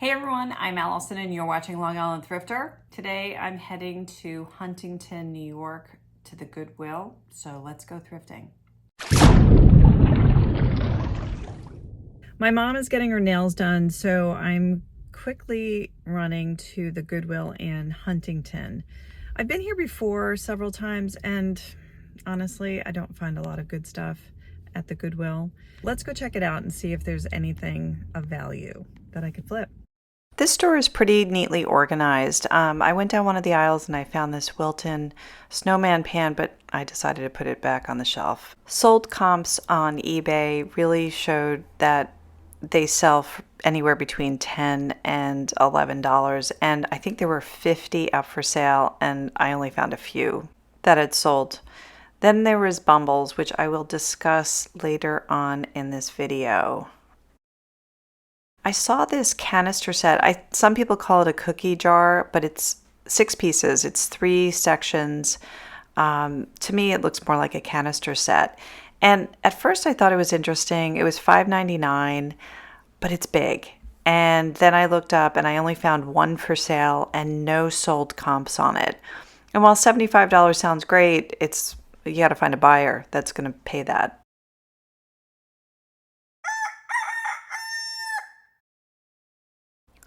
Hey everyone, I'm Allison and you're watching Long Island Thrifter. Today I'm heading to Huntington, New York to the Goodwill, so let's go thrifting. My mom is getting her nails done, so I'm quickly running to the Goodwill in Huntington. I've been here before several times and honestly, I don't find a lot of good stuff at the Goodwill. Let's go check it out and see if there's anything of value that I could flip. This store is pretty neatly organized. I went down one of the aisles and I found this Wilton snowman pan, but I decided to put it back on the shelf. Sold comps on eBay really showed that they sell anywhere between $10 and $11, and I think there were 50 up for sale, and I only found a few that had sold. Then there was Bumbles, which I will discuss later on in this video. I saw this canister set. Some people call it a cookie jar, but it's 6 pieces. It's 3 sections. To me, it looks more like a canister set. And at first I thought it was interesting. It was $5.99, but it's big. And then I looked up and I only found 1 for sale and no sold comps on it. And while $75 sounds great, you got to find a buyer that's going to pay that.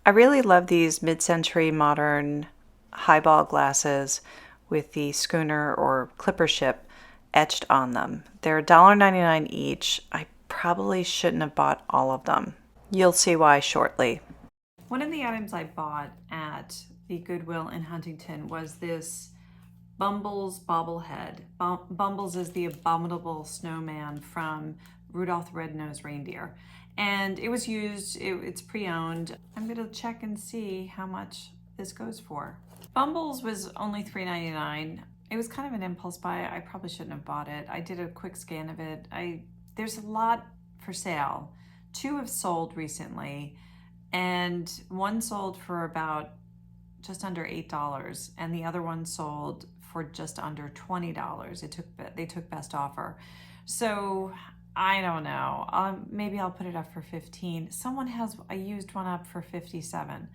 I really love these mid-century modern highball glasses with the schooner or clipper ship etched on them. They're $1.99 each. I probably shouldn't have bought all of them. You'll see why shortly. One of the items I bought at the Goodwill in Huntington was this Bumbles bobblehead. Bumbles is the Abominable Snowman from Rudolph the Red-Nosed Reindeer. And it was used, it's pre-owned. I'm gonna check and see how much this goes for. Bumbles was only $3.99. It was kind of an impulse buy. I probably shouldn't have bought it. I did a quick scan of it. There's a lot for sale. 2 have sold recently, and 1 sold for about just under $8, and the other one sold for just under $20. They took best offer. So I don't know. Maybe I'll put it up for $15. Someone has a used one up for $57.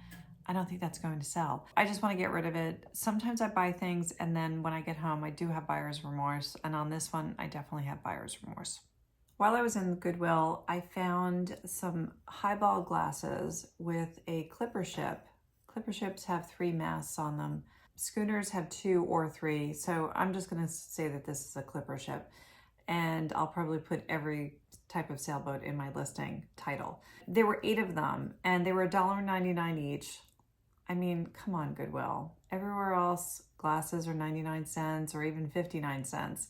I don't think that's going to sell. I just want to get rid of it. Sometimes I buy things and then when I get home, I do have buyer's remorse. And on this one, I definitely have buyer's remorse. While I was in Goodwill, I found some highball glasses with a clipper ship. Clipper ships have 3 masts on them. Schooners have 2 or 3. So I'm just going to say that this is a clipper ship. And I'll probably put every type of sailboat in my listing title. There were 8 of them and they were $1.99 each. I mean, come on, Goodwill. Everywhere else, glasses are 99 cents or even 59 cents.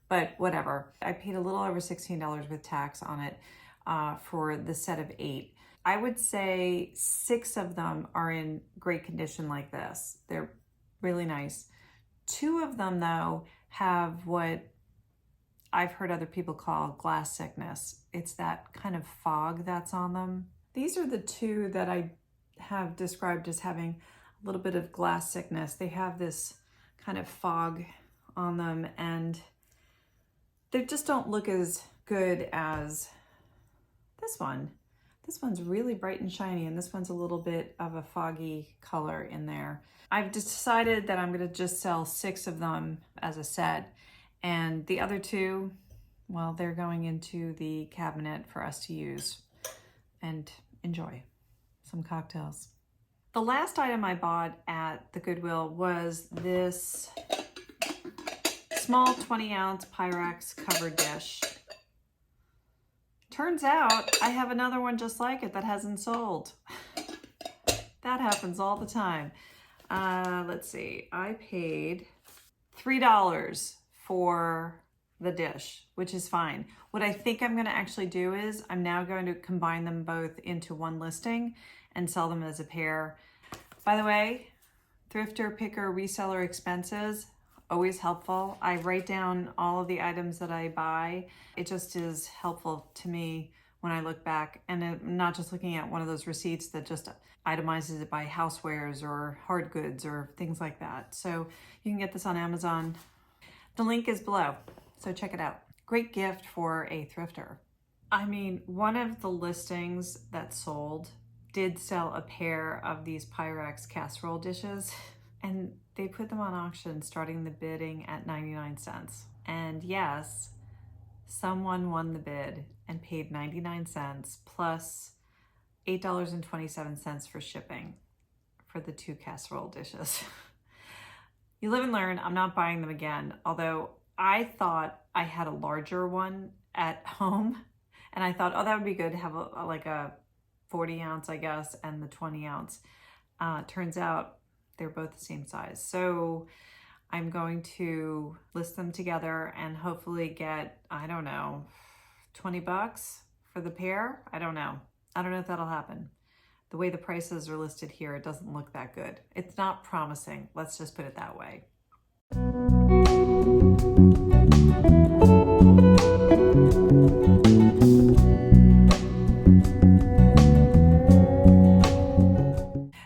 But whatever. I paid a little over $16 with tax on it for the set of 8. I would say 6 of them are in great condition like this. They're really nice. 2 of them, though, have what I've heard other people call glass sickness. It's that kind of fog that's on them. These are the 2 that I have described as having a little bit of glass sickness. They have this kind of fog on them and they just don't look as good as this one. This one's really bright and shiny and this one's a little bit of a foggy color in there. I've decided that I'm gonna just sell 6 of them as a set. And the other 2, well, they're going into the cabinet for us to use and enjoy some cocktails. The last item I bought at the Goodwill was this small 20-ounce Pyrex covered dish. Turns out I have another one just like it that hasn't sold. That happens all the time. Let's see, I paid $3 for the dish, which is fine. What I think I'm going to actually do is I'm now going to combine them both into one listing and sell them as a pair. By the way, Thrifter Picker Reseller Expenses, always helpful. I write down all of the items that I buy. It just is helpful to me when I look back and not just looking at one of those receipts that just itemizes it by housewares or hard goods or things like that. So you can get this on Amazon. The link is below, so check it out. Great gift for a thrifter. I mean, one of the listings that sold did sell a pair of these Pyrex casserole dishes, and they put them on auction starting the bidding at 99 cents. And yes, someone won the bid and paid 99 cents plus $8.27 for shipping for the 2 casserole dishes. You live and learn. I'm not buying them again, although I thought I had a larger one at home, and I thought, oh, that would be good to have like a 40 ounce, I guess, and the 20 ounce. Turns out they're both the same size. So I'm going to list them together and hopefully get, I don't know, 20 bucks for the pair. I don't know if that'll happen. The way the prices are listed here, it doesn't look that good. It's not promising. Let's just put it that way.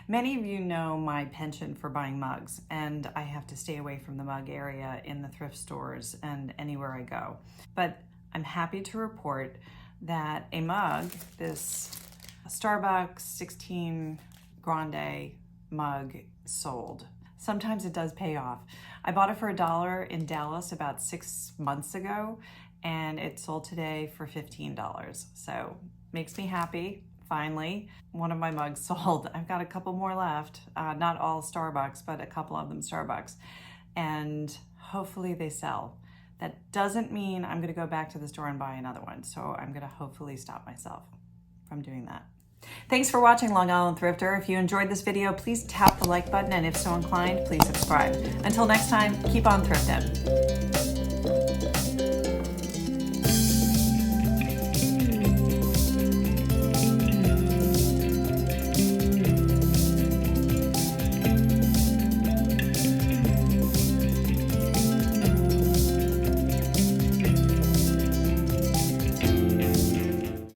Many of you know my penchant for buying mugs, and I have to stay away from the mug area in the thrift stores and anywhere I go. But I'm happy to report that a mug, this Starbucks 16 Grande mug, sold. Sometimes it does pay off. I bought it for $1 in Dallas about 6 months ago, and it sold today for $15. So makes me happy. Finally, one of my mugs sold. I've got a couple more left, not all Starbucks, but a couple of them Starbucks, and hopefully they sell. That doesn't mean I'm gonna go back to the store and buy another one, so I'm gonna hopefully stop myself from doing that. Thanks for watching, Long Island Thrifter. If you enjoyed this video, please tap the like button, and if so inclined, please subscribe. Until next time, keep on thrifting.